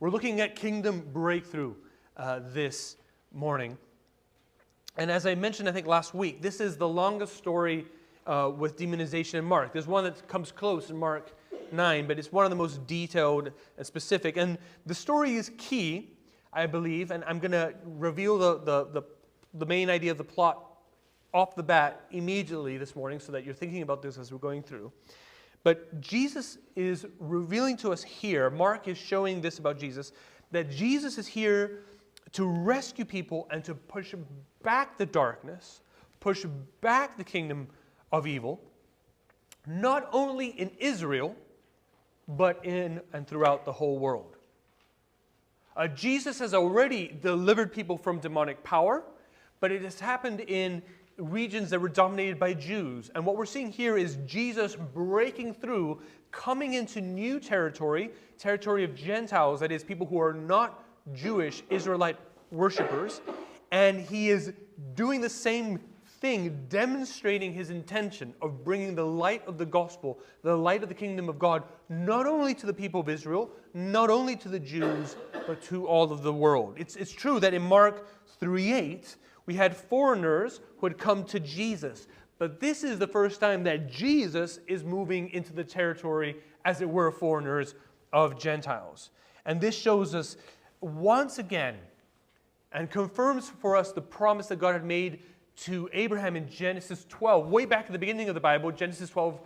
We're looking at kingdom breakthrough this morning. And as I mentioned, I think last week, this is the longest story with demonization in Mark. There's one that comes close in Mark 9, but it's one of the most detailed and specific. And the story is key, I believe, and I'm going to reveal the main idea of the plot off the bat immediately this morning so that you're thinking about this as we're going through. But Jesus is revealing to us here, Mark is showing this about Jesus, that Jesus is here to rescue people and to push back the darkness, push back the kingdom of evil, not only in Israel, but in and throughout the whole world. Jesus has already delivered people from demonic power, but it has happened in regions that were dominated by Jews. And what we're seeing here is Jesus breaking through, coming into new territory of Gentiles, that is, people who are not Jewish Israelite worshipers, and he is doing the same thing, demonstrating his intention of bringing the light of the gospel, the light of the kingdom of God, not only to the people of Israel, not only to the Jews, but to all of the world. It's true that in Mark 3:8, we had foreigners who had come to Jesus. But this is the first time that Jesus is moving into the territory, as it were, foreigners of Gentiles. And this shows us once again and confirms for us the promise that God had made to Abraham in Genesis 12, way back at the beginning of the Bible, Genesis 12,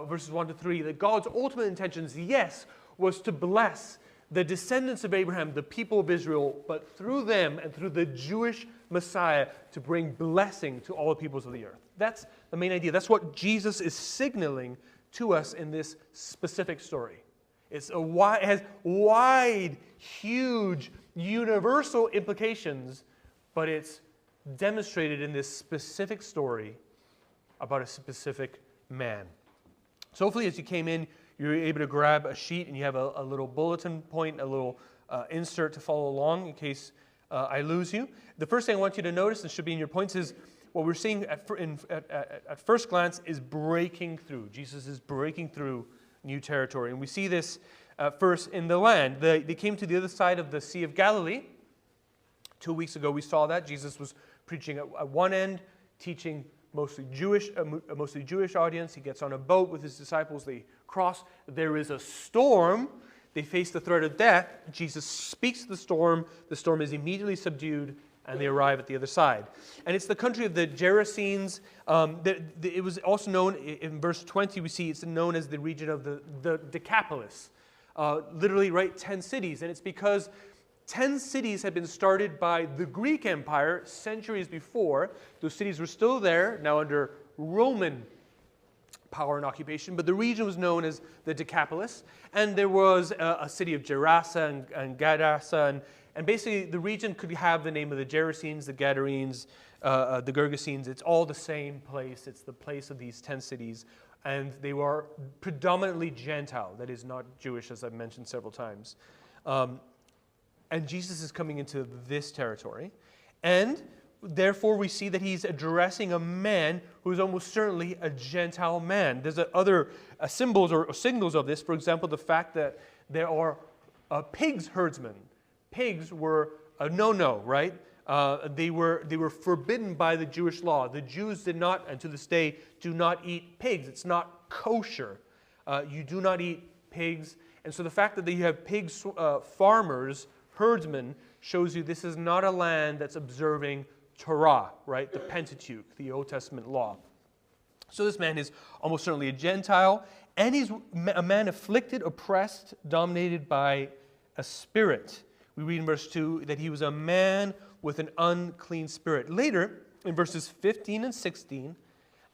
verses 1 to 3, that God's ultimate intentions, yes, was to bless the descendants of Abraham, the people of Israel, but through them and through the Jewish Messiah to bring blessing to all the peoples of the earth. That's the main idea. That's what Jesus is signaling to us in this specific story. It has wide, huge, universal implications, but it's demonstrated in this specific story about a specific man. So hopefully as you came in, you're able to grab a sheet and you have a little bulletin point, a little insert to follow along in case I lose you. The first thing I want you to notice, and should be in your points, is what we're seeing at first glance is breaking through. Jesus is breaking through new territory. And we see this first in the land. They came to the other side of the Sea of Galilee. 2 weeks ago we saw that. Jesus was preaching at one end, teaching a mostly Jewish audience. He gets on a boat with his disciples. They cross. There is a storm. They face the threat of death. Jesus speaks to the storm. The storm is immediately subdued, and they arrive at the other side. And it's the country of the Gerasenes. It was also known, in verse 20, we see it's known as the region of the Decapolis. Literally, right, 10 cities. And it's because 10 cities had been started by the Greek Empire centuries before. Those cities were still there, now under Roman power and occupation, but the region was known as the Decapolis. And there was a city of Gerasenes and Gerasenes, and basically the region could have the name of the Gerasenes, the Gadarenes, the Gerasenes. It's all the same place. It's the place of these 10 cities. And they were predominantly Gentile, that is not Jewish, as I've mentioned several times. And Jesus is coming into this territory. And therefore, we see that he's addressing a man who is almost certainly a Gentile man. There's other symbols or signals of this. For example, the fact that there are pigs herdsmen. Pigs were a no-no, right? They were forbidden by the Jewish law. The Jews did not, and to this day, do not eat pigs. It's not kosher. You do not eat pigs. And so the fact that you have pigs, farmers, herdsmen, shows you this is not a land that's observing Torah, right? The Pentateuch, the Old Testament law. So this man is almost certainly a Gentile, and he's a man afflicted, oppressed, dominated by a spirit. We read in verse 2 that he was a man with an unclean spirit. Later, in verses 15 and 16,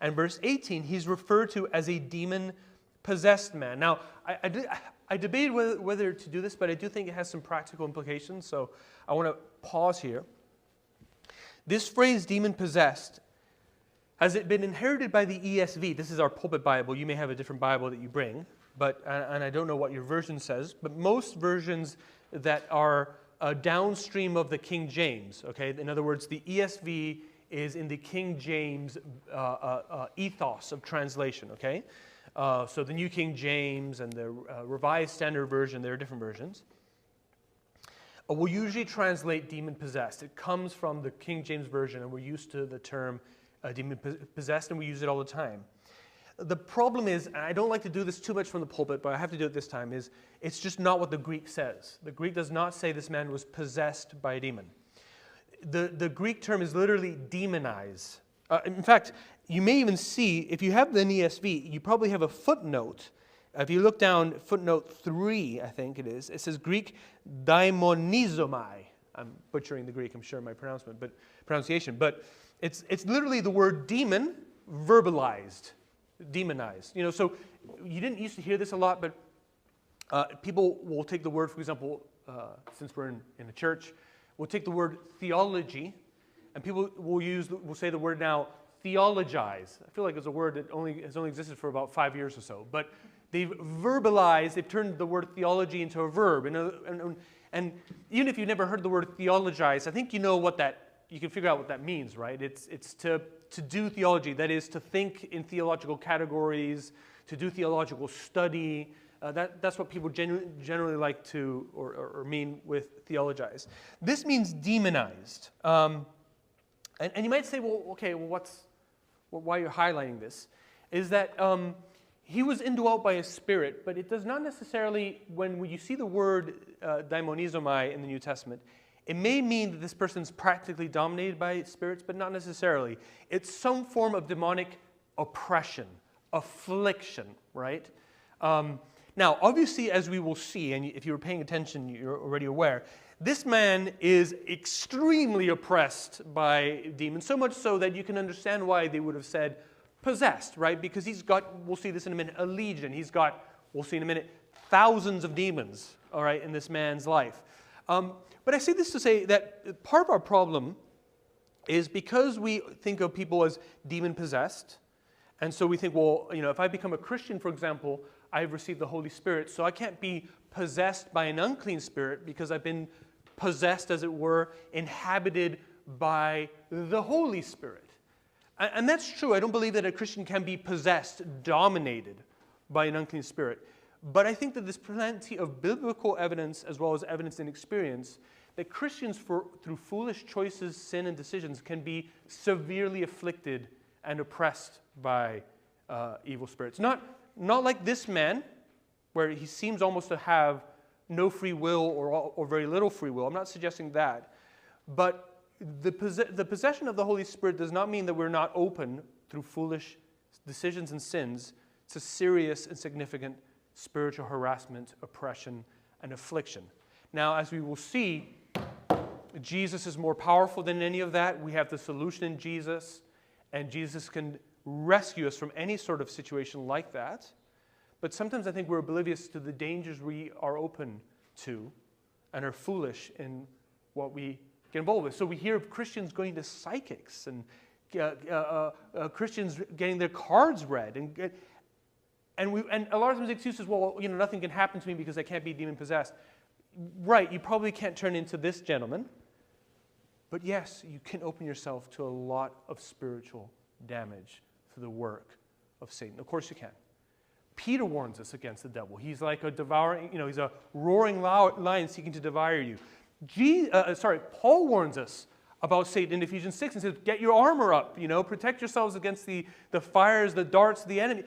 and verse 18, he's referred to as a demon-possessed man. Now, I debated whether to do this, but I do think it has some practical implications, so I want to pause here. This phrase, demon-possessed, has it been inherited by the ESV? This is our pulpit Bible. You may have a different Bible that you bring, and I don't know what your version says, but most versions that are downstream of the King James, okay? In other words, the ESV is in the King James ethos of translation, okay? So the New King James and the Revised Standard Version, there are different versions. We'll usually translate demon-possessed. It comes from the King James Version, and we're used to the term demon-possessed, and we use it all the time. The problem is, and I don't like to do this too much from the pulpit, but I have to do it this time, is it's just not what the Greek says. The Greek does not say this man was possessed by a demon. The Greek term is literally demonize. In fact, you may even see, if you have the ESV, you probably have a footnote. If you look down, footnote 3, I think it is, it says Greek daimonizomai. I'm butchering the Greek, I'm sure, my pronunciation, but it's literally the word demon verbalized, demonized. You know, so you didn't used to hear this a lot, but people will take the word, for example, since we're in a church, we'll take the word theology, and people will say the word now theologize. I feel like it's a word that has only existed for about 5 years or so, but they've verbalized, they've turned the word theology into a verb. And even if you've never heard the word theologize, I think you know what you can figure out what that means, right? It's to do theology, that is to think in theological categories, to do theological study. That's what people generally like to, or mean with theologize. This means demonized. And you might say, well, okay, well, why you're highlighting this? Is that he was indwelt by a spirit, but it does not necessarily, when you see the word daimonizomai in the New Testament, it may mean that this person's practically dominated by spirits, but not necessarily. It's some form of demonic oppression, affliction, right? Now, obviously, as we will see, and if you were paying attention, you're already aware, this man is extremely oppressed by demons, so much so that you can understand why they would have said possessed, right? Because he's got, we'll see this in a minute, a legion. He's got, we'll see in a minute, thousands of demons, all right, in this man's life. But I say this to say that part of our problem is because we think of people as demon-possessed, and so we think, well, you know, if I become a Christian, for example, I've received the Holy Spirit, so I can't be possessed by an unclean spirit because I've been possessed, as it were, inhabited by the Holy Spirit. And that's true. I don't believe that a Christian can be possessed, dominated by an unclean spirit. But I think that there's plenty of biblical evidence, as well as evidence in experience, that Christians, through foolish choices, sin, and decisions, can be severely afflicted and oppressed by evil spirits. Not like this man, where he seems almost to have no free will or very little free will. I'm not suggesting that. But the possession of the Holy Spirit does not mean that we're not open, through foolish decisions and sins, to serious and significant spiritual harassment, oppression, and affliction. Now, as we will see, Jesus is more powerful than any of that. We have the solution in Jesus, and Jesus can rescue us from any sort of situation like that. But sometimes I think we're oblivious to the dangers we are open to and are foolish in what we get involved with. So we hear of Christians going to psychics and Christians getting their cards read. And a lot of times the excuse is, well, you know, nothing can happen to me because I can't be demon-possessed. Right, you probably can't turn into this gentleman. But yes, you can open yourself to a lot of spiritual damage through the work of Satan. Of course you can. Peter warns us against the devil. He's like a devouring, he's a roaring lion seeking to devour you. Paul warns us about Satan in Ephesians 6 and says, get your armor up, protect yourselves against the fires, the darts of the enemy.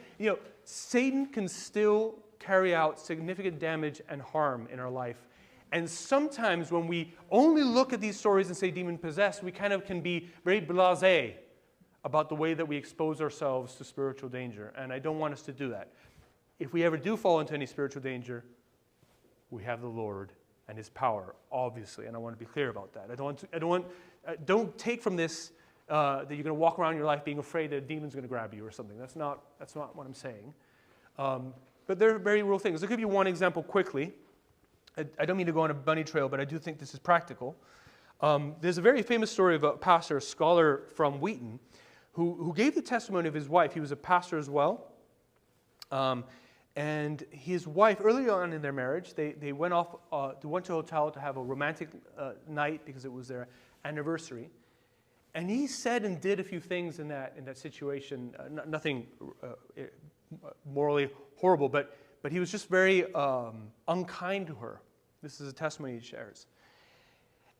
Satan can still carry out significant damage and harm in our life. And sometimes when we only look at these stories and say demon-possessed, we kind of can be very blasé about the way that we expose ourselves to spiritual danger. And I don't want us to do that. If we ever do fall into any spiritual danger, we have the Lord and His power, obviously. And I want to be clear about that. Don't take from this that you're going to walk around your life being afraid that a demon's going to grab you or something. That's not what I'm saying. But they're very real things. I'll give you one example quickly. I don't mean to go on a bunny trail, but I do think this is practical. There's a very famous story of a pastor, a scholar from Wheaton, who gave the testimony of his wife. He was a pastor as well. And his wife, early on in their marriage, they went to a hotel to have a romantic night because it was their anniversary. And he said and did a few things in that situation, nothing morally horrible, but he was just very unkind to her. This is a testimony he shares.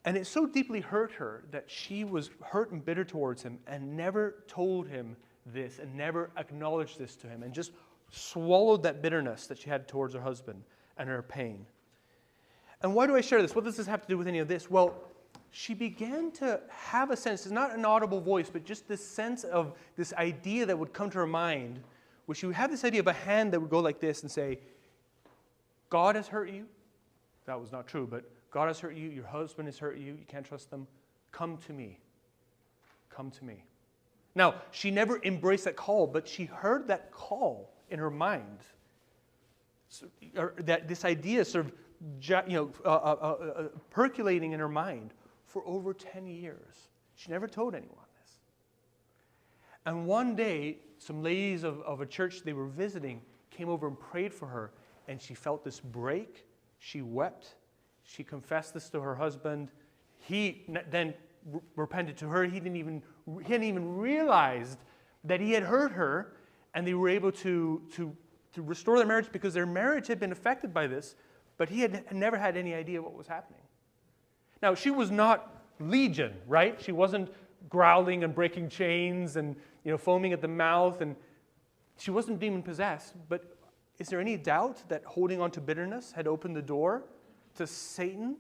And it so deeply hurt her that she was hurt and bitter towards him and never told him this and never acknowledged this to him and just swallowed that bitterness that she had towards her husband and her pain. And why do I share this? What does this have to do with any of this? Well, she began to have a sense, it's not an audible voice, but just this sense of this idea that would come to her mind, where she would have this idea of a hand that would go like this and say, God has hurt you. That was not true, but God has hurt you, your husband has hurt you, you can't trust them. Come to me. Come to me. Now, she never embraced that call, but she heard that call in her mind. So, that this idea sort of percolating in her mind for over 10 years. She never told anyone this. And one day, some ladies of a church they were visiting came over and prayed for her, and she felt this break. She wept. She confessed this to her husband. He then repented to her. He hadn't even realized that he had hurt her, and they were able to restore their marriage because their marriage had been affected by this, but he had never had any idea what was happening. Now, she was not Legion, right? She wasn't growling and breaking chains and foaming at the mouth, and she wasn't demon-possessed, but is there any doubt that holding on to bitterness had opened the door to Satan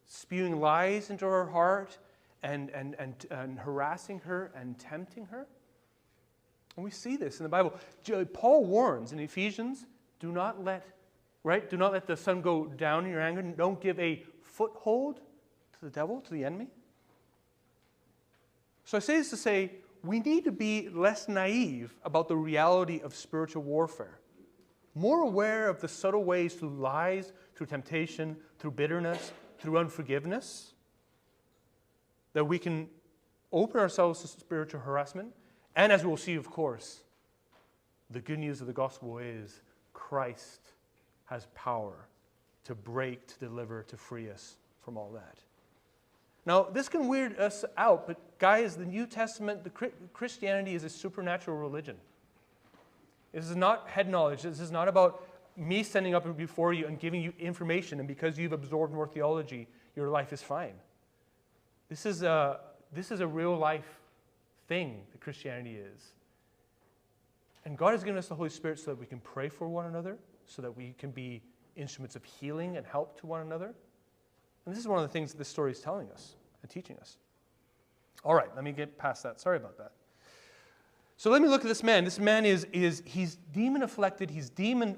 spewing lies into her heart and harassing her and tempting her? And we see this in the Bible. Paul warns in Ephesians, do not let the sun go down in your anger. Don't give a foothold to the devil, to the enemy. So I say this to say, we need to be less naive about the reality of spiritual warfare. More aware of the subtle ways through lies, through temptation, through bitterness, through unforgiveness, that we can open ourselves to spiritual harassment. And as we'll see, of course, the good news of the gospel is Christ has power to break, to deliver, to free us from all that. Now, this can weird us out, but guys, the New Testament, Christianity is a supernatural religion. This is not head knowledge. This is not about me standing up before you and giving you information, and because you've absorbed more theology, your life is fine. This is a real life thing that Christianity is. And God has given us the Holy Spirit so that we can pray for one another, so that we can be instruments of healing and help to one another. And this is one of the things that this story is telling us and teaching us. All right, let me get past that. Sorry about that. So let me look at this man. This man he's demon-afflicted.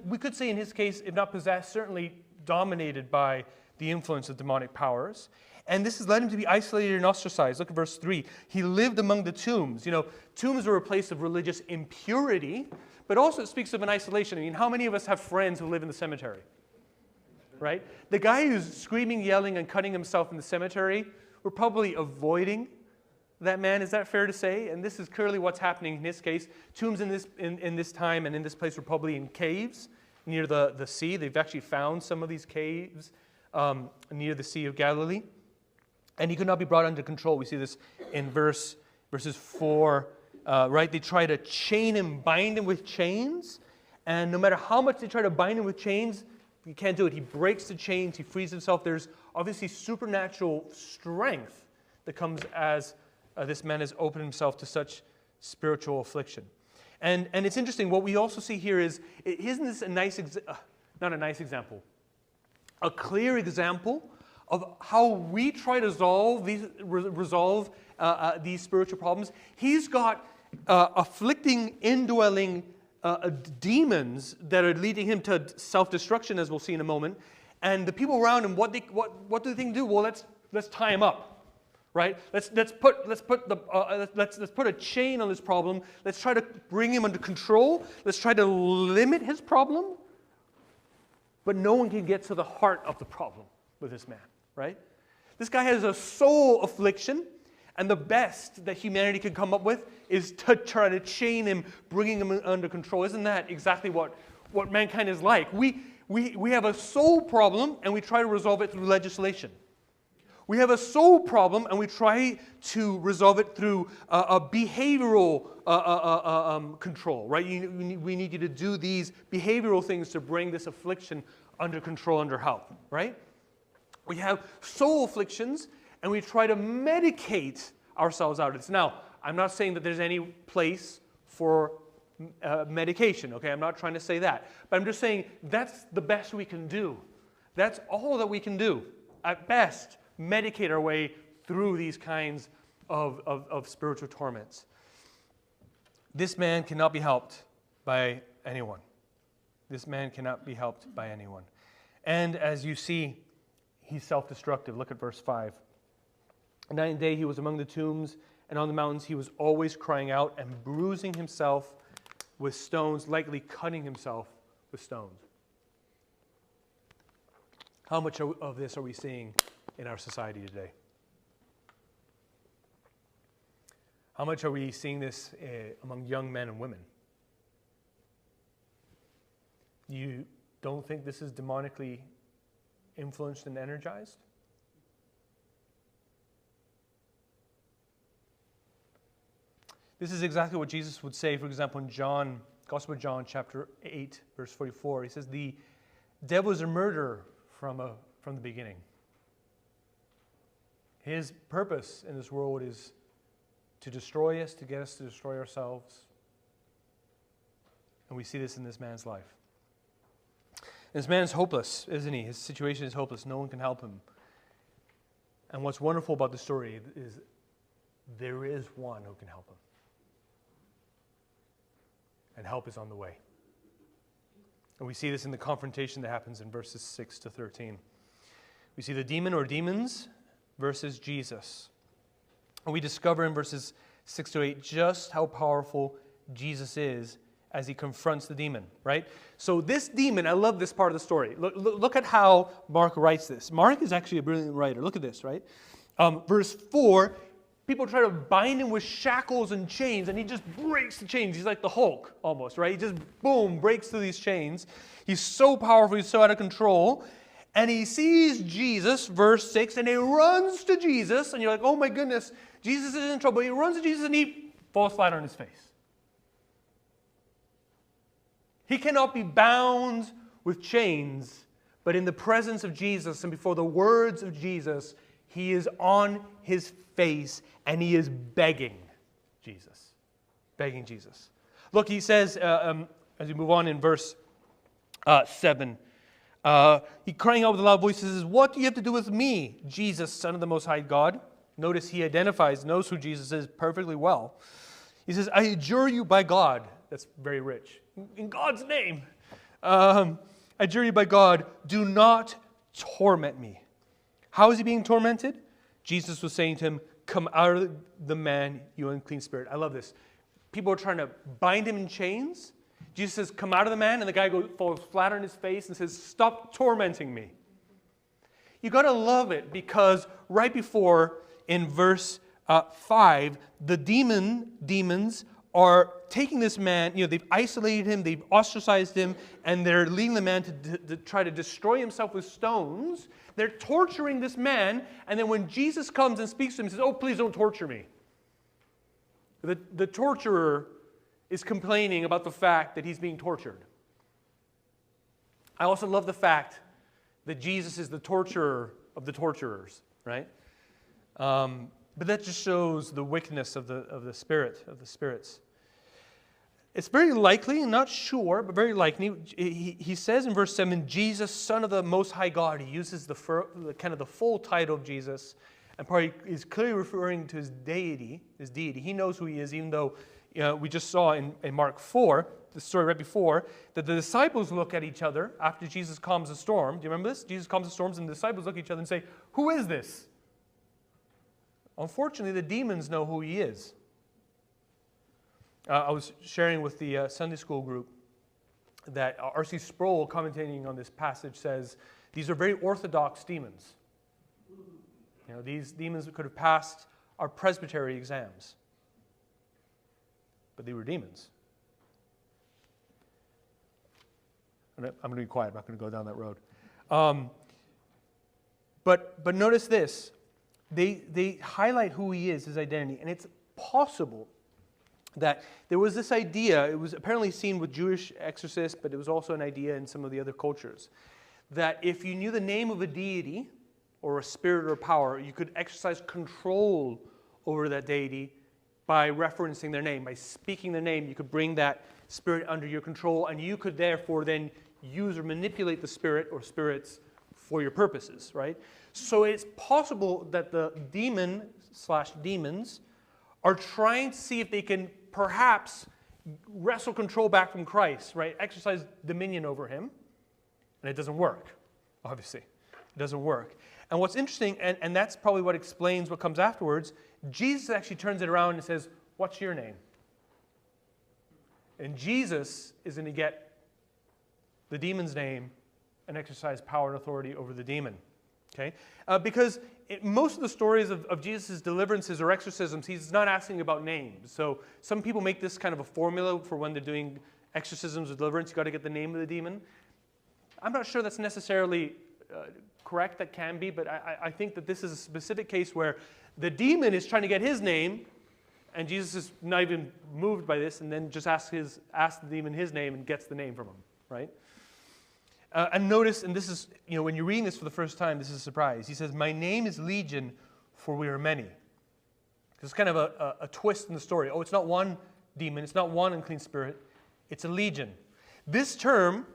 We could say in his case, if not possessed, certainly dominated by the influence of demonic powers. And this has led him to be isolated and ostracized. Look at verse 3. He lived among the tombs. Tombs were a place of religious impurity, but also it speaks of an isolation. I mean, how many of us have friends who live in the cemetery? Right? The guy who's screaming, yelling, and cutting himself in the cemetery, we're probably avoiding that man. Is that fair to say? And this is clearly what's happening in his case. Tombs in this time and in this place were probably in caves near the sea. They've actually found some of these caves near the Sea of Galilee. And he could not be brought under control. We see this in verses 4. Right? They try to chain him, bind him with chains. And no matter how much they try to bind him with chains, you can't do it. He breaks the chains. He frees himself. There's obviously supernatural strength that comes as this man has opened himself to such spiritual affliction. And it's interesting. What we also see here is, isn't this not a nice example, a clear example of how we try to resolve these spiritual problems? He's got afflicting, indwelling demons that are leading him to self-destruction, as we'll see in a moment. And the people around him, what do they think to do? Well, let's tie him up, right? Let's put a chain on this problem. Let's try to bring him under control. Let's try to limit his problem. But no one can get to the heart of the problem with this man, right? This guy has a soul affliction. And the best that humanity can come up with is to try to chain him, bringing him under control. Isn't that exactly what mankind is like? We have a soul problem, and we try to resolve it through legislation. We have a soul problem, and we try to resolve it through a behavioral control, right? We need you to do these behavioral things to bring this affliction under control, under help, right? We have soul afflictions, and we try to medicate ourselves out of this. Now, I'm not saying that there's any place for medication, okay? I'm not trying to say that. But I'm just saying that's the best we can do. That's all that we can do. At best, medicate our way through these kinds of spiritual torments. This man cannot be helped by anyone. This man cannot be helped by anyone. And as you see, he's self-destructive. Look at verse 5. Night and day he was among the tombs, and on the mountains he was always crying out and bruising himself with stones, likely cutting himself with stones. How much of this are we seeing in our society today? How much are we seeing this among young men and women? You don't think this is demonically influenced and energized? This is exactly what Jesus would say, for example, in John, Gospel of John, chapter 8, verse 44. He says, the devil is a murderer from the beginning. His purpose in this world is to destroy us, to get us to destroy ourselves. And we see this in this man's life. This man's hopeless, isn't he? His situation is hopeless. No one can help him. And what's wonderful about the story is there is one who can help him. And help is on the way. And we see this in the confrontation that happens in verses 6 to 13. We see the demon or demons versus Jesus. And we discover in verses 6 to 8 just how powerful Jesus is as he confronts the demon, right? So this demon, I love this part of the story. Look at how Mark writes this. Mark is actually a brilliant writer. Look at this, right? Verse 4, people try to bind him with shackles and chains, and he just breaks the chains. He's like the Hulk, almost, right? He just, boom, breaks through these chains. He's so powerful, he's so out of control. And he sees Jesus, verse 6, and he runs to Jesus, and you're like, oh my goodness, Jesus is in trouble. He runs to Jesus, and he falls flat on his face. He cannot be bound with chains, but in the presence of Jesus and before the words of Jesus, he is on his face and he is begging Jesus. Begging Jesus. Look, he says, as we move on in verse 7, he crying out with a loud voice, says, what do you have to do with me, Jesus, Son of the Most High God? Notice he knows who Jesus is perfectly well. He says, I adjure you by God. That's very rich. In God's name. I adjure you by God, do not torment me. How is he being tormented? Jesus was saying to him, come out of the man, you unclean spirit. I love this. People are trying to bind him in chains. Jesus says, come out of the man, and the guy falls flat on his face and says, stop tormenting me. You got to love it, because right before, in verse 5, the demons are taking this man, they've isolated him, they've ostracized him, and they're leading the man to try to destroy himself with stones. They're torturing this man, and then when Jesus comes and speaks to him, he says, oh, please don't torture me. The torturer is complaining about the fact that he's being tortured. I also love the fact that Jesus is the torturer of the torturers, right? But that just shows the wickedness of the spirits. It's very likely, not sure, but very likely. He says in verse 7, Jesus, Son of the Most High God. He uses the full title of Jesus, and probably is clearly referring to his deity. He knows who he is, even though we just saw in Mark 4, the story right before, that the disciples look at each other after Jesus calms the storm. Do you remember this? Jesus calms the storms, and the disciples look at each other and say, who is this? Unfortunately, the demons know who he is. I was sharing with the Sunday school group that R.C. Sproul, commentating on this passage, says these are very orthodox demons. These demons could have passed our presbytery exams, but they were demons. I'm going to be quiet. I'm not going to go down that road. But notice this. They highlight who he is, his identity, and it's possible that there was this idea, it was apparently seen with Jewish exorcists, but it was also an idea in some of the other cultures, that if you knew the name of a deity or a spirit or power, you could exercise control over that deity by referencing their name. By speaking their name, you could bring that spirit under your control, and you could therefore then use or manipulate the spirit or spirits for your purposes, right? So it's possible that the demon/demons are trying to see if they can perhaps wrestle control back from Christ, right? Exercise dominion over him, and it doesn't work, obviously. It doesn't work. And what's interesting, and that's probably what explains what comes afterwards, Jesus actually turns it around and says, what's your name? And Jesus is going to get the demon's name and exercise power and authority over the demon. Okay? Because most of the stories of Jesus' deliverances or exorcisms, he's not asking about names. So some people make this kind of a formula for when they're doing exorcisms or deliverance. You've got to get the name of the demon. I'm not sure that's necessarily correct. That can be, but I think that this is a specific case where the demon is trying to get his name, and Jesus is not even moved by this, and then just asks the demon his name and gets the name from him, right? And notice, and this is, when you're reading this for the first time, this is a surprise. He says, my name is Legion, for we are many. It's kind of a twist in the story. Oh, it's not one demon, it's not one unclean spirit, it's a legion. This term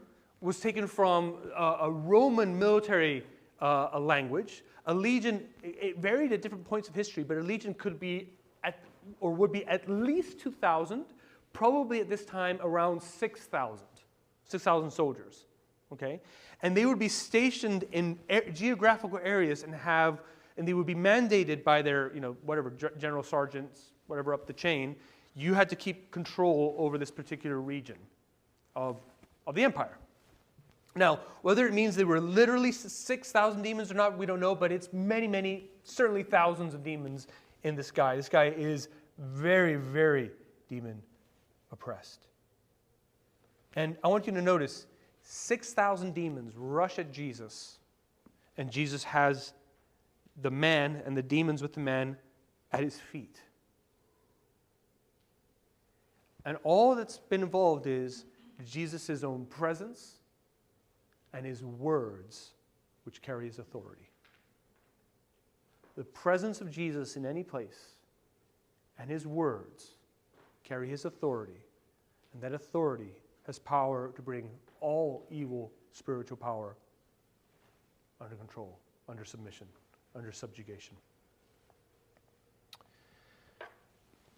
was taken from a Roman military language. A legion, it varied at different points of history, but a legion could be would be at least 2,000, probably at this time around 6,000 soldiers. Okay, and they would be stationed in geographical areas and they would be mandated by their, whatever general sergeants, whatever up the chain. You had to keep control over this particular region of the empire. Now, whether it means there were literally 6,000 demons or not, we don't know, but it's many, many, certainly thousands of demons in this guy. This guy is very, very demon oppressed. And I want you to notice, 6,000 demons rush at Jesus, and Jesus has the man and the demons with the man at his feet. And all that's been involved is Jesus' own presence and his words, which carry his authority. The presence of Jesus in any place and his words carry his authority, and that authority has power to bring all evil spiritual power under control, under submission, under subjugation.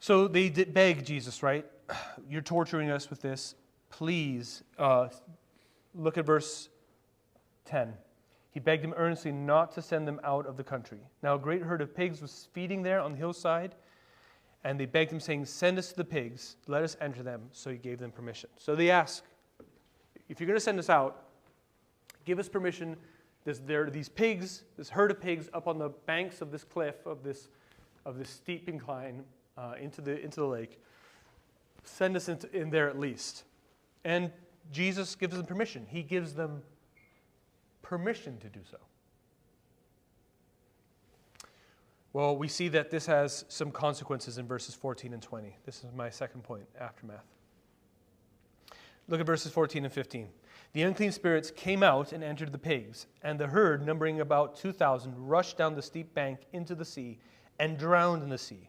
So they did beg Jesus, right? You're torturing us with this. Please, look at verse 10. He begged them earnestly not to send them out of the country. Now a great herd of pigs was feeding there on the hillside, and they begged him, saying, send us to the pigs, let us enter them. So he gave them permission. So they ask, if you're going to send us out, give us permission. There are these pigs, this herd of pigs up on the banks of this cliff, of this steep incline into the lake. Send us in there at least. And Jesus gives them permission. He gives them permission to do so. Well, we see that this has some consequences in verses 14 and 20. This is my second point, aftermath. Look at verses 14 and 15. The unclean spirits came out and entered the pigs, and the herd, numbering about 2,000, rushed down the steep bank into the sea and drowned in the sea.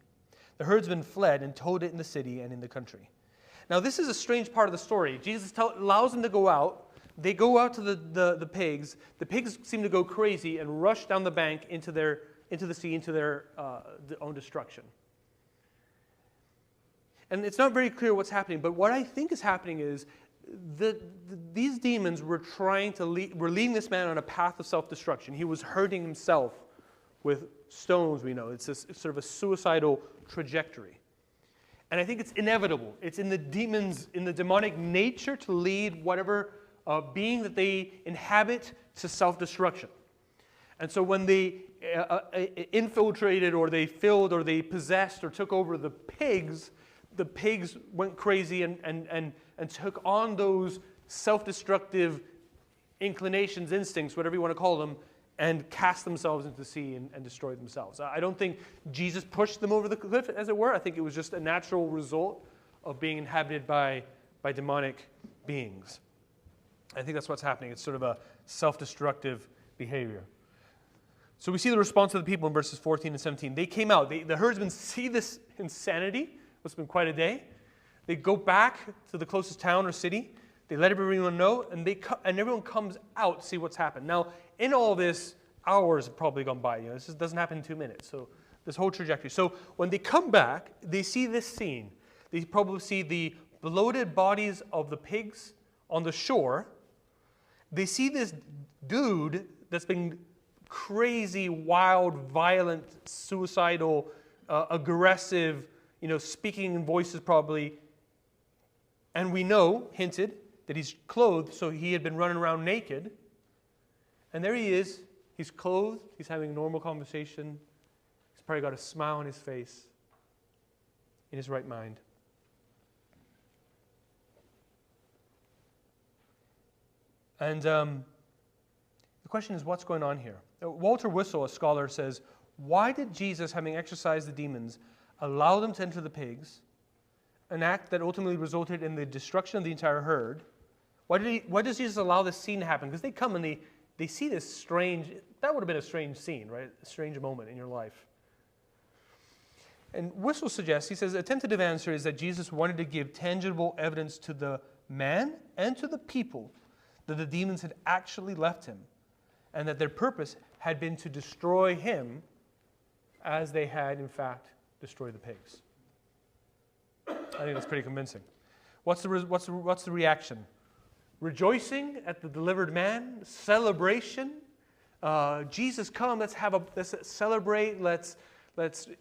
The herdsmen fled and told it in the city and in the country. Now, this is a strange part of the story. Jesus allows them to go out. They go out to the pigs. The pigs seem to go crazy and rush down the bank into the sea, into their own destruction. And it's not very clear what's happening, but what I think is happening is these demons were leading this man on a path of self-destruction. He was hurting himself with stones, we know. It's sort of a suicidal trajectory. And I think it's inevitable. It's in the demonic nature to lead whatever being that they inhabit to self-destruction. And so when they infiltrated or they filled or they possessed or took over the pigs went crazy and took on those self-destructive inclinations, instincts, whatever you want to call them, and cast themselves into the sea and destroyed themselves. I don't think Jesus pushed them over the cliff, as it were. I think it was just a natural result of being inhabited by demonic beings. I think that's what's happening. It's sort of a self-destructive behavior. So we see the response of the people in verses 14 and 17. They came out. The herdsmen see this insanity. It's been quite a day. They go back to the closest town or city. They let everyone know, and everyone comes out to see what's happened. Now, in all this, hours have probably gone by. This doesn't happen in 2 minutes. So this whole trajectory. So when they come back, they see this scene. They probably see the bloated bodies of the pigs on the shore. They see this dude that's been crazy, wild, violent, suicidal, aggressive, speaking in voices probably. And we know, hinted, that he's clothed, so he had been running around naked. And there he is. He's clothed. He's having a normal conversation. He's probably got a smile on his face, in his right mind. And the question is, what's going on here? Walter Whistle, a scholar, says, why did Jesus, having exorcised the demons, allow them to enter the pigs, an act that ultimately resulted in the destruction of the entire herd? Why does Jesus allow this scene to happen? Because they come and they see this strange, that would have been a strange scene, right? A strange moment in your life. And Whistle suggests, he says, a tentative answer is that Jesus wanted to give tangible evidence to the man and to the people that the demons had actually left him, and that their purpose had been to destroy him as they had, in fact, destroyed the pigs. I think that's pretty convincing. What's the reaction? Rejoicing at the delivered man, celebration. Jesus, come! Let's celebrate. Let's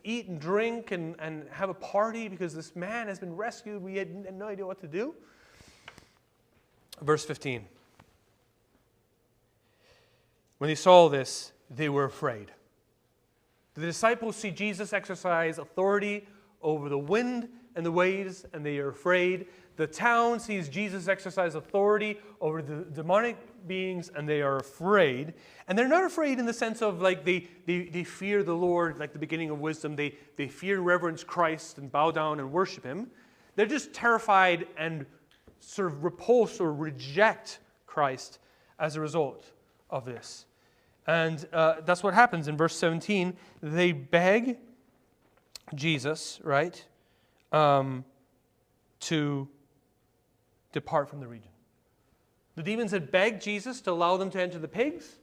eat and drink and have a party because this man has been rescued. We had no idea what to do. Verse 15. When they saw this, they were afraid. The disciples see Jesus exercise authority over the wind and the waves, and they are afraid. The town sees Jesus exercise authority over the demonic beings, and they are afraid. And they're not afraid in the sense of like they fear the Lord, like the beginning of wisdom. They fear and reverence Christ and bow down and worship Him. They're just terrified and sort of repulse or reject Christ as a result of this. And that's what happens in verse 17. They beg Jesus, right, to depart from the region. The demons had begged Jesus to allow them to enter the pigs,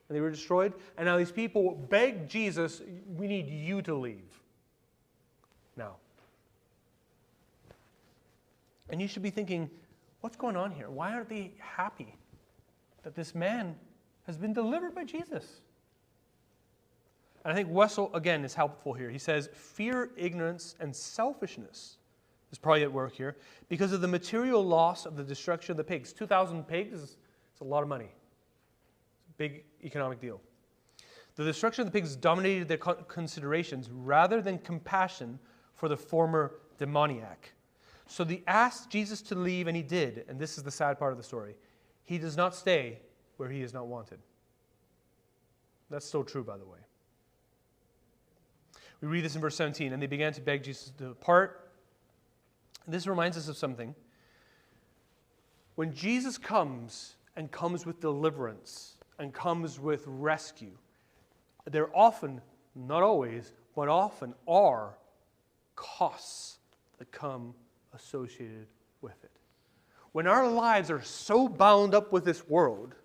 and they were destroyed. And now these people beg Jesus, we need you to leave now. And you should be thinking, what's going on here? Why aren't they happy that this man has been delivered by Jesus? And I think Wessel, again, is helpful here. He says, fear, ignorance, and selfishness is probably at work here because of the material loss of the destruction of the pigs. 2,000 pigs is a lot of money. It's a big economic deal. The destruction of the pigs dominated their considerations rather than compassion for the former demoniac. So they asked Jesus to leave, and he did. And this is the sad part of the story. He does not stay where he is not wanted. That's still true, by the way. We read this in verse 17, and they began to beg Jesus to depart. This reminds us of something. When Jesus comes and comes with deliverance and comes with rescue, there often, not always, but often are costs that come associated with it. When our lives are so bound up with this world,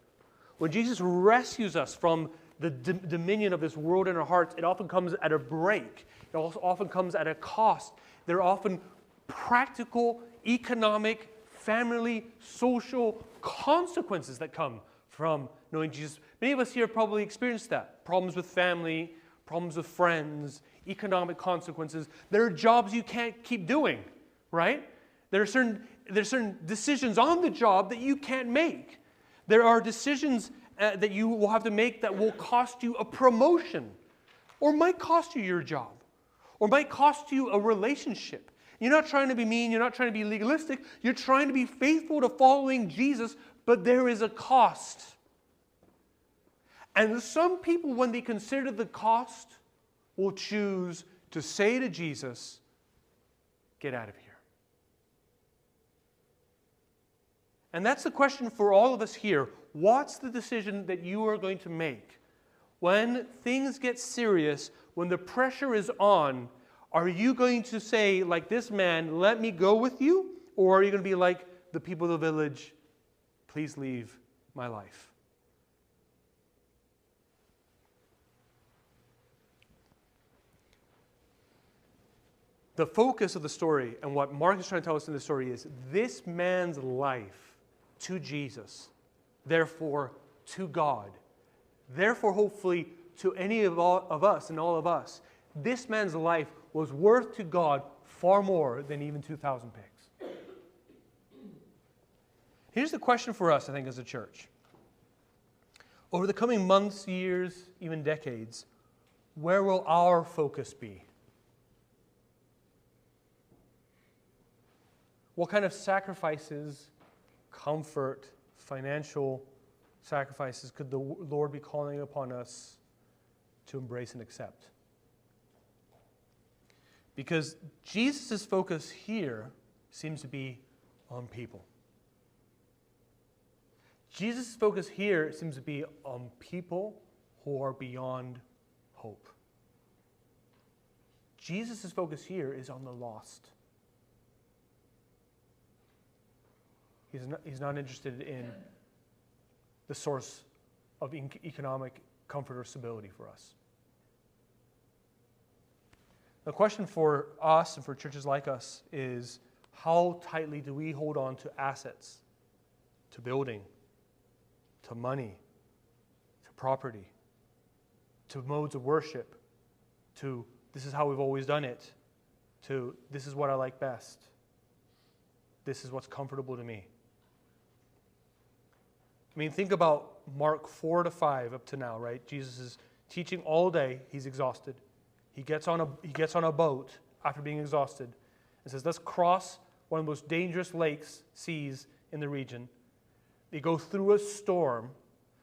when Jesus rescues us from the dominion of this world in our hearts, it often comes at a break. It also often comes at a cost. There are often practical, economic, family, social consequences that come from knowing Jesus. Many of us here probably experienced that. Problems with family, problems with friends, economic consequences. There are jobs you can't keep doing, right? There are certain decisions on the job that you can't make. There are decisions that you will have to make that will cost you a promotion, or might cost you your job, or might cost you a relationship. You're not trying to be mean, you're not trying to be legalistic, you're trying to be faithful to following Jesus, but there is a cost. And some people, when they consider the cost, will choose to say to Jesus, get out of here. And that's the question for all of us here. What's the decision that you are going to make? when things get serious, when the pressure is on, are you going to say, like this man, let me go with you? Or are you going to be like the people of the village, please leave my life? The focus of the story and what Mark is trying to tell us in the story is this man's life to Jesus, therefore to God, therefore hopefully to any of us and all of us. This man's life was worth to God far more than even 2,000 pigs. Here's the question for us, I think, as a church. Over the coming months, years, even decades, where will our focus be? What kind of sacrifices, comfort, financial sacrifices could the Lord be calling upon us to embrace and accept? Because Jesus' focus here seems to be on people. Jesus' focus here seems to be on people who are beyond hope. Jesus' focus here is on the lost. He's not interested in the source of economic comfort or stability for us. The question for us and for churches like us is, how tightly do we hold on to assets, to building, to money, to property, to modes of worship, to this is how we've always done it, to this is what I like best, this is what's comfortable to me? I mean, think about Mark 4-5 up to now, right? Jesus is teaching all day. He's exhausted. He gets on a boat after being exhausted and says, let's cross one of the most dangerous seas in the region. They go through a storm.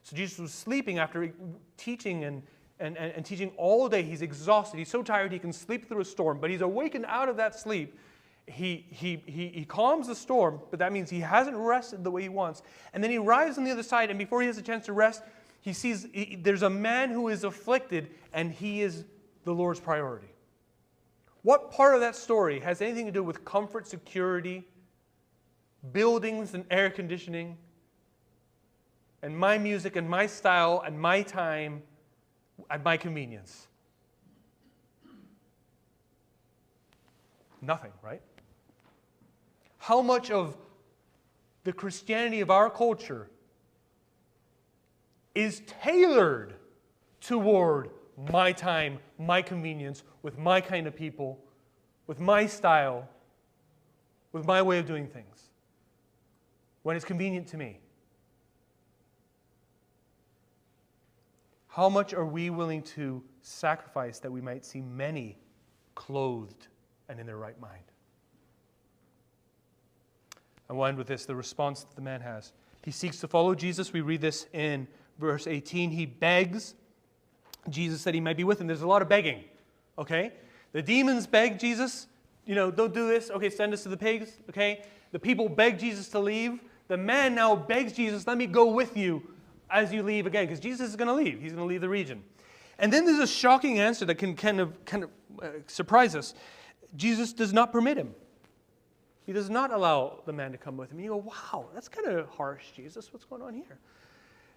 So Jesus was sleeping after teaching and teaching all day. He's exhausted. He's so tired he can sleep through a storm. But he's awakened out of that sleep. He calms the storm, but that means he hasn't rested the way he wants. And then he arrives on the other side, and before he has a chance to rest, he sees there's a man who is afflicted, and he is the Lord's priority. What part of that story has anything to do with comfort, security, buildings and air conditioning, and my music and my style and my time at my convenience? Nothing, right? How much of the Christianity of our culture is tailored toward my time, my convenience, with my kind of people, with my style, with my way of doing things, when it's convenient to me? How much are we willing to sacrifice that we might see many clothed and in their right mind? I will end with this, the response that the man has. He seeks to follow Jesus. We read this in verse 18. He begs Jesus that he might be with him. There's a lot of begging, okay? The demons beg Jesus, don't do this. Okay, send us to the pigs, okay? The people beg Jesus to leave. The man now begs Jesus, let me go with you as you leave again, because Jesus is going to leave. He's going to leave the region. And then there's a shocking answer that can kind of surprise us. Jesus does not permit him. He does not allow the man to come with him. You go, wow, that's kind of harsh, Jesus. What's going on here?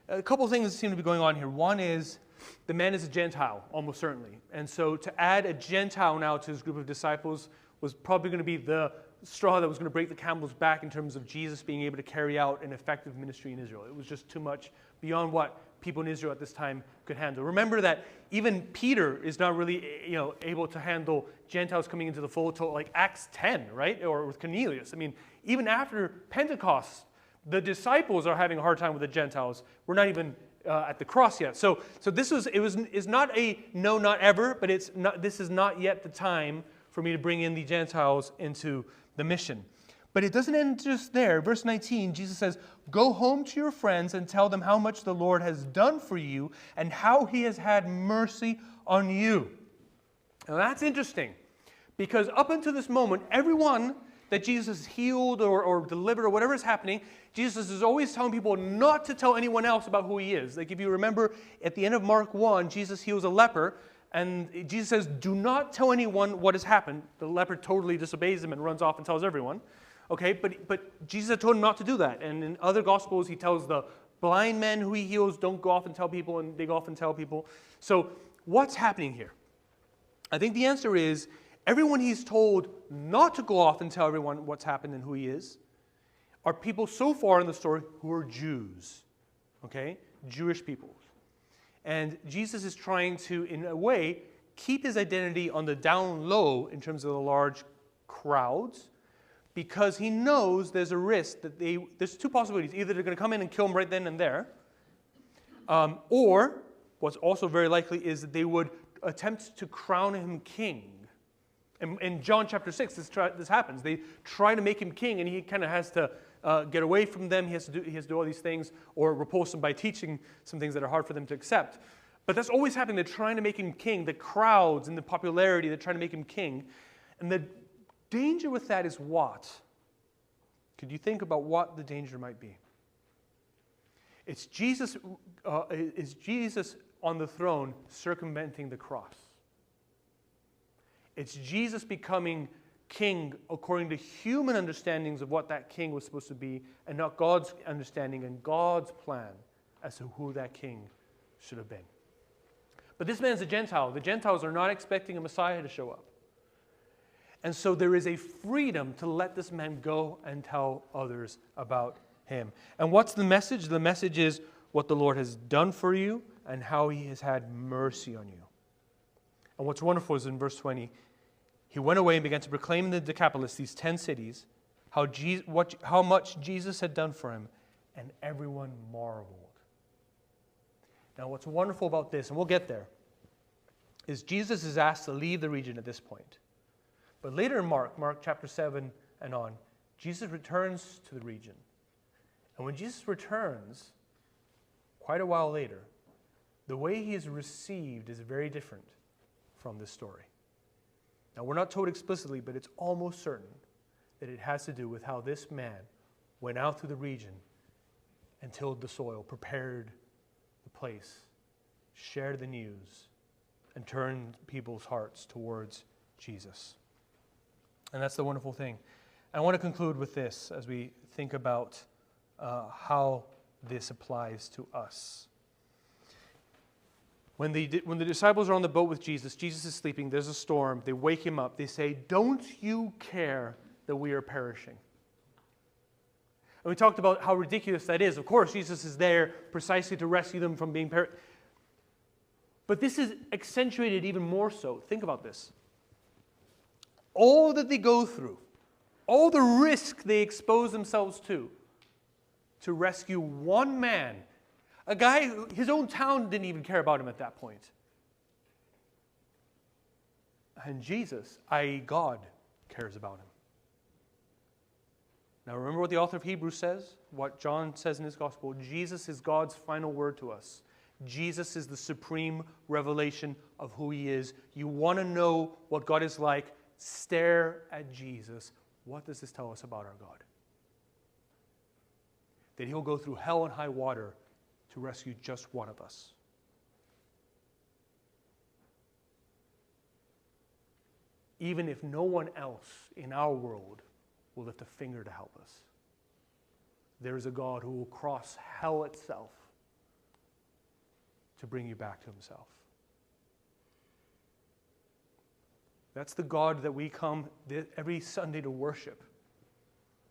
A couple of things seem to be going on here. One is the man is a Gentile, almost certainly. And so to add a Gentile now to his group of disciples was probably going to be the straw that was going to break the camel's back in terms of Jesus being able to carry out an effective ministry in Israel. It was just too much beyond what people in Israel at this time could handle. Remember that even Peter is not really able to handle Gentiles coming into the fold till like Acts 10, right? Or with Cornelius. I mean, even after Pentecost, the disciples are having a hard time with the Gentiles. We're not even at the cross yet. So this is not a no, not ever, but this is not yet the time for me to bring in the Gentiles into the mission. But it doesn't end just there. Verse 19, Jesus says, go home to your friends and tell them how much the Lord has done for you and how he has had mercy on you. Now that's interesting, because up until this moment, everyone that Jesus is healed or delivered or whatever is happening, Jesus is always telling people not to tell anyone else about who he is. Like if you remember at the end of Mark 1, Jesus heals a leper, and Jesus says, do not tell anyone what has happened. The leper totally disobeys him and runs off and tells everyone. Okay, but Jesus had told him not to do that. And in other Gospels, he tells the blind men who he heals, don't go off and tell people, and they go off and tell people. So what's happening here? I think the answer is, everyone he's told not to go off and tell everyone what's happened and who he is are people so far in the story who are Jews, okay? Jewish people. And Jesus is trying to, in a way, keep his identity on the down low in terms of the large crowds, because he knows there's a risk that there's two possibilities. Either they're going to come in and kill him right then and there, or what's also very likely is that they would attempt to crown him king. In John chapter 6, this happens. They try to make him king, and he kind of has to get away from them. He has to do all these things, or repulse them by teaching some things that are hard for them to accept. But that's always happening. They're trying to make him king. The crowds and the popularity, they're trying to make him king. And the danger with that is what? Could you think about what the danger might be? It's Jesus on the throne circumventing the cross. It's Jesus becoming king according to human understandings of what that king was supposed to be, and not God's understanding and God's plan as to who that king should have been. But this man's a Gentile. The Gentiles are not expecting a Messiah to show up. And so there is a freedom to let this man go and tell others about him. And what's the message? The message is what the Lord has done for you and how he has had mercy on you. And what's wonderful is in verse 20, he went away and began to proclaim in the Decapolis, these 10 cities, how much Jesus had done for him, and everyone marveled. Now what's wonderful about this, and we'll get there, is Jesus is asked to leave the region at this point. But later in Mark chapter 7 and on, Jesus returns to the region. And when Jesus returns, quite a while later, the way he is received is very different from this story. Now, we're not told explicitly, but it's almost certain that it has to do with how this man went out through the region and tilled the soil, prepared the place, shared the news, and turned people's hearts towards Jesus. And that's the wonderful thing. I want to conclude with this as we think about how this applies to us. When the disciples are on the boat with Jesus, Jesus is sleeping, there's a storm, they wake him up, they say, "Don't you care that we are perishing?" And we talked about how ridiculous that is. Of course, Jesus is there precisely to rescue them from being perished. But this is accentuated even more so. Think about this. All that they go through, all the risk they expose themselves to rescue one man, a guy who his own town didn't even care about him at that point. And Jesus, i.e. God, cares about him. Now remember what the author of Hebrews says, what John says in his gospel. Jesus is God's final word to us. Jesus is the supreme revelation of who he is. You want to know what God is like? Stare at Jesus. What does this tell us about our God? That he'll go through hell and high water to rescue just one of us. Even if no one else in our world will lift a finger to help us. There is a God who will cross hell itself to bring you back to himself. That's the God that we come every Sunday to worship,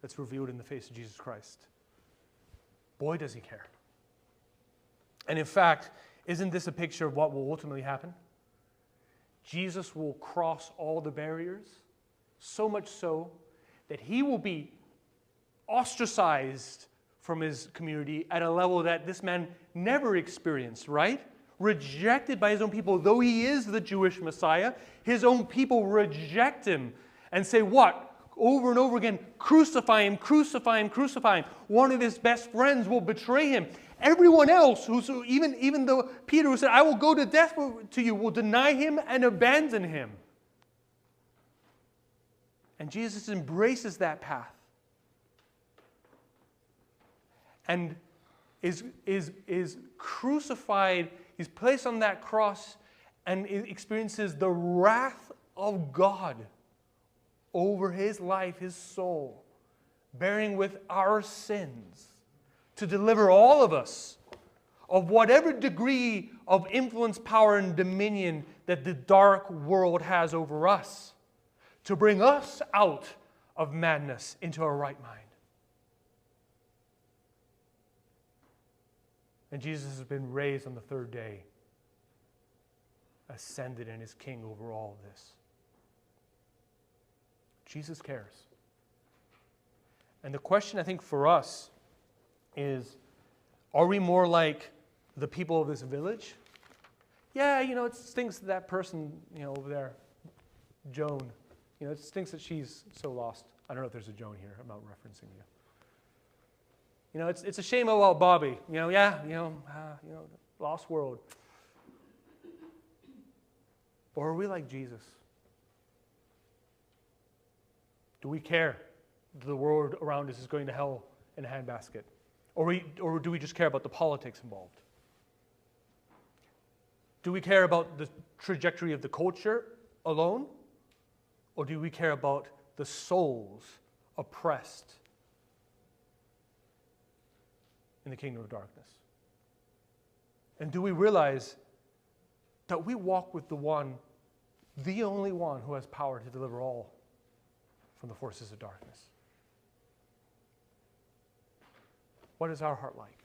that's revealed in the face of Jesus Christ. Boy, does he care. And in fact, isn't this a picture of what will ultimately happen? Jesus will cross all the barriers, so much so that he will be ostracized from his community at a level that this man never experienced, right? Rejected by his own people. Though he is the Jewish Messiah, his own people reject him and say what? Over and over again, crucify him, crucify him, crucify him. One of his best friends will betray him. Everyone else, even though Peter who said, "I will go to death to you," will deny him and abandon him. And Jesus embraces that path. And is crucified, he's placed on that cross and experiences the wrath of God over his life, his soul, bearing with our sins to deliver all of us of whatever degree of influence, power, and dominion that the dark world has over us, to bring us out of madness into a right mind. And Jesus has been raised on the third day, ascended, and is king over all of this. Jesus cares. And the question, I think, for us is, are we more like the people of this village? Yeah, it stinks that person, over there, Joan. It stinks that she's so lost. I don't know if there's a Joan here. I'm not referencing you. It's a shame about Bobby. Lost world. Or are we like Jesus? Do we care that the world around us is going to hell in a handbasket? Or do we just care about the politics involved? Do we care about the trajectory of the culture alone? Or do we care about the souls oppressed in the kingdom of darkness? And do we realize that we walk with the only one who has power to deliver all from the forces of darkness? What is our heart like?